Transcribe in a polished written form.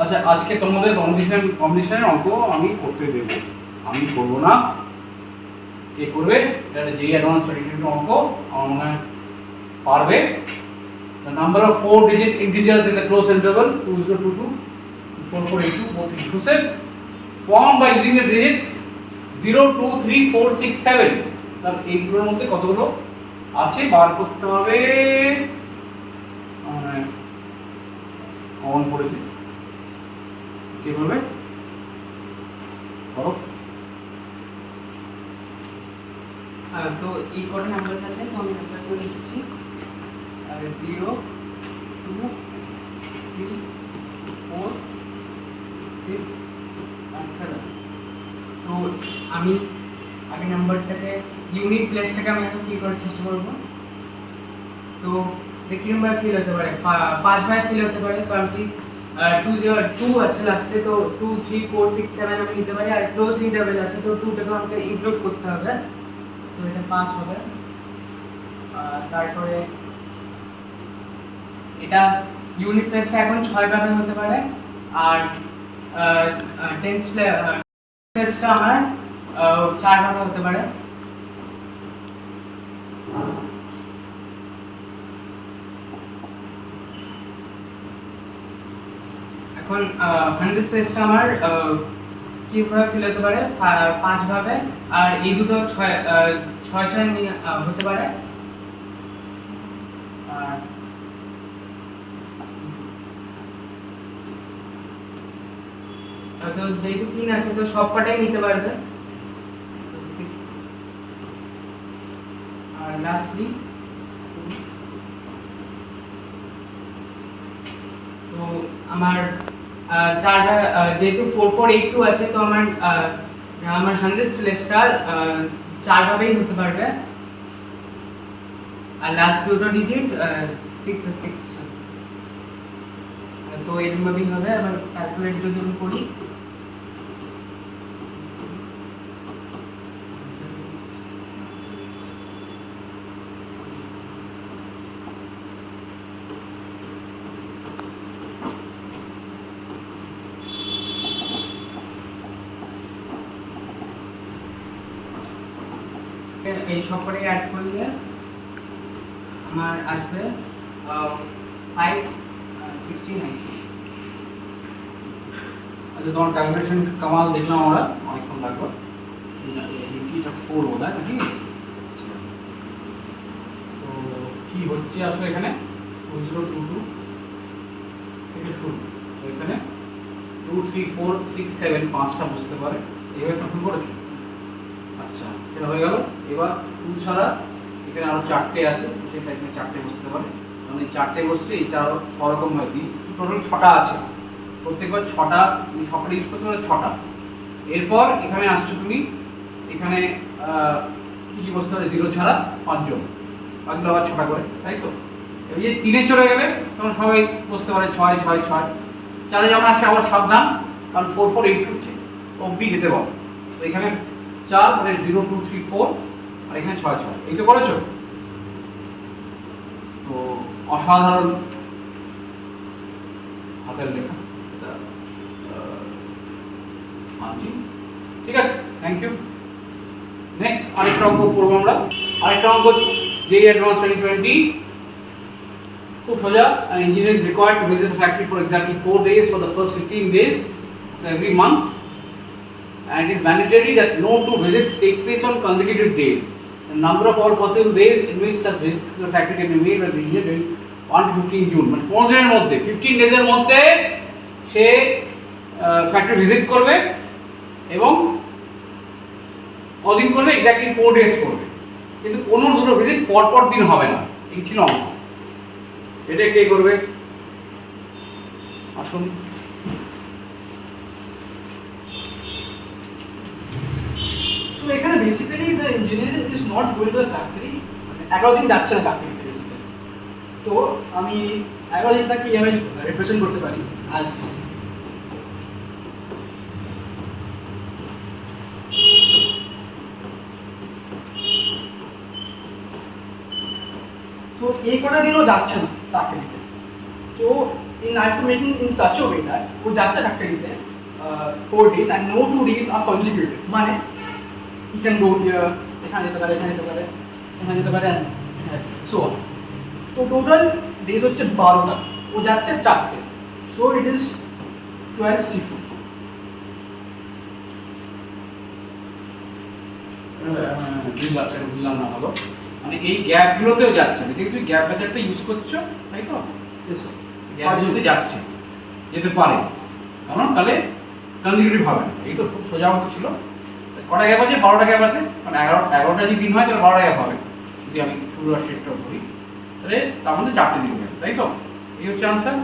আচ্ছা, আজকে তোমাদের কম্পিটিশনের অঙ্ক আমি করতে দেব, আমি করবো না। কে করবে? এটা যেই অ্যাডভান্স সার্টিফিকেট অঙ্ক আমার মনে হয় পারবে। The number of 4-digit integers in the closed interval 2022 4482 both inclusive formed by using the digits 0 2 3 4 6 7। তাহলে এইগুলোর মধ্যে কতগুলো আছে বার করতে হবে। কমন পড়েছে, কি বলবে বলো। তো এই কটা নাম্বার আছে, তো আমি নাম্বারগুলো লিখছি 0 2 3 4 6 আর 7। তো আমি আগে নাম্বারটাকে ইউনিট প্লেসটাকে আমি এখন ফিল করার চেষ্টা করবো। তো কিরকম ভাবে ফিল হতে পারে? 5 ভাবে ফিল হতে পারে, কারণ কি 2 আছে লাস্টে, তো 2 3 4 6 7 আমি নিতে পারি। আর ক্লোজ ইন্টারভেল আছে, তো 2টাকে আমাকে ইনক্লুড করতে হবে, তো এটা 5 হবে। তারপরে এটা ইউনিট প্লেসটা এখন 6 ভাবে হতে পারে। আর টেন্স প্লেসটা আমার 4 ভাবে হতে পারে। এখন 100 পেজটা আমার কিভাবে ফিল হতে পারে? 5 ভাবে। আর এই দুটো 6 নিয়ে হতে পারে। আর তো যেহেতু 3 আছে, তো সব কটাই নিতে পারবে। আর লাস্টলি তো আমার চারটা, যেহেতু 4482 আছে, তো আমার 100 প্লেসটা 4 ভাবেই হতে পারবে। আর লাস্ট দুটো ডিজিট 6 আর 6, তো এরকম ভাবেই হবে। আবার ক্যালকুলেট যদি আমি করি, এই সবকটাকে অ্যাড করলে আমার আসবে 569। আচ্ছা, তোমার ক্যালকুলেশন কামাল দেখলাম আমরা, অনেকক্ষণ লাগবে। এটা 4 বোধ হয় নাকি? তো কি হচ্ছে আসলে এখানে 2022 থেকে শুরু, তো এখানে 2 3 4 6 7 5টা বুঝতে পারে, এইভাবে তখন করেছো। আচ্ছা, সেটা হয়ে গেল। এবার 2 ছাড়া এখানে আরো 4টে আছে, সেটা এখানে 4টে বসতে পারে। মানে এই 4টে বসছে, এটা আরো 6 রকম হয় দিই, টোটাল 6টা আছে। প্রত্যেকবার 6টা সকালে ইউজ করতে পারে 6টা। এরপর এখানে আসছো তুমি, এখানে কি কি বসতে পারে? 0 ছাড়া 5 জন, বাকিগুলো আবার 6টা করে, তাই তো। এবার যে 3-এ চলে গেলে তখন সবাই বসতে পারে 6 6 6। 4-এ যেমন আসছে আবার সাবধান, কারণ 4482 অবধি যেতে পারো। তো এখানে 4 মানে 0 2 3 4, আর এখানে 6 6। এই তো করেছো। তো অসাধারণ হাতের লেখা, এটা মানছি। ঠিক আছে, থ্যাংক ইউ। নেক্সট আরেকটা অঙ্ক করবো আমরা। আরেকটা অঙ্ক যেই অ্যাডভান্স 2020, খুব সোজা। An engineer is required to visit a factory for exactly 4 days for the first 15 days of every month, and it is mandatory that no 2 visits take place on consecutive days. The number of all possible days in which such visits to the factory can be made by the engineer during 1 to 15 June, মানে 15 দিনের মধ্যে, 15 ডেজের মধ্যে সে factory visit করবে, এবং কদিন করবে? Exactly 4 days করবে, কিন্তু কোনো দুটো ভিজিট পরপর দিন হবে না। এই ছিল অঙ্ক। এটা কে করবে? আসুন। So এখানে basically the engineer is not going to the factory, মানে 11 দিন যাচ্ছে না ফ্যাক্টরিতে বেসিক্যালি। তো আমি 11 দিনটাকে কিভাবে রিপ্রেজেন্ট করতে পারি? আজ তো এই কটা দিনও যাচ্ছে না ফ্যাক্টরিতে, তো in I have to make it in such a way that ও যাচ্ছে ফ্যাক্টরিতে 4 days and no 2 days are consecutive, মানে he can go here, এখানে যেতে পারে, এখানে যেতে পারে, এখানে যেতে পারে, and so on. তো টোটাল ডেজ হচ্ছে 12টা, ও যাচ্ছে 4টে, so it is 12 C4. বুঝলাম না ভালো, মানে এই গ্যাপগুলোতেও যাচ্ছে, বেসিক্যালি গ্যাপ মেথডটা ইউজ করছো তাই তো? Yes sir. গ্যাপগুলোতে যাচ্ছে, যেতে পারে, কারণ তাহলে কনজিকিউটিভ হবে না, এই তো খুব সোজা অঙ্ক ছিল। কটা গ্যাপ আছে? 12টা গ্যাপ আছে, মানে 11টা যদি দিন হয় তাহলে 12টা গ্যাপ হবে, যদি আমি শুরু আর শেষটা করি তাহলে তার মধ্যে 4টে দিন হবে, তাই তো? এই হচ্ছে আনসার।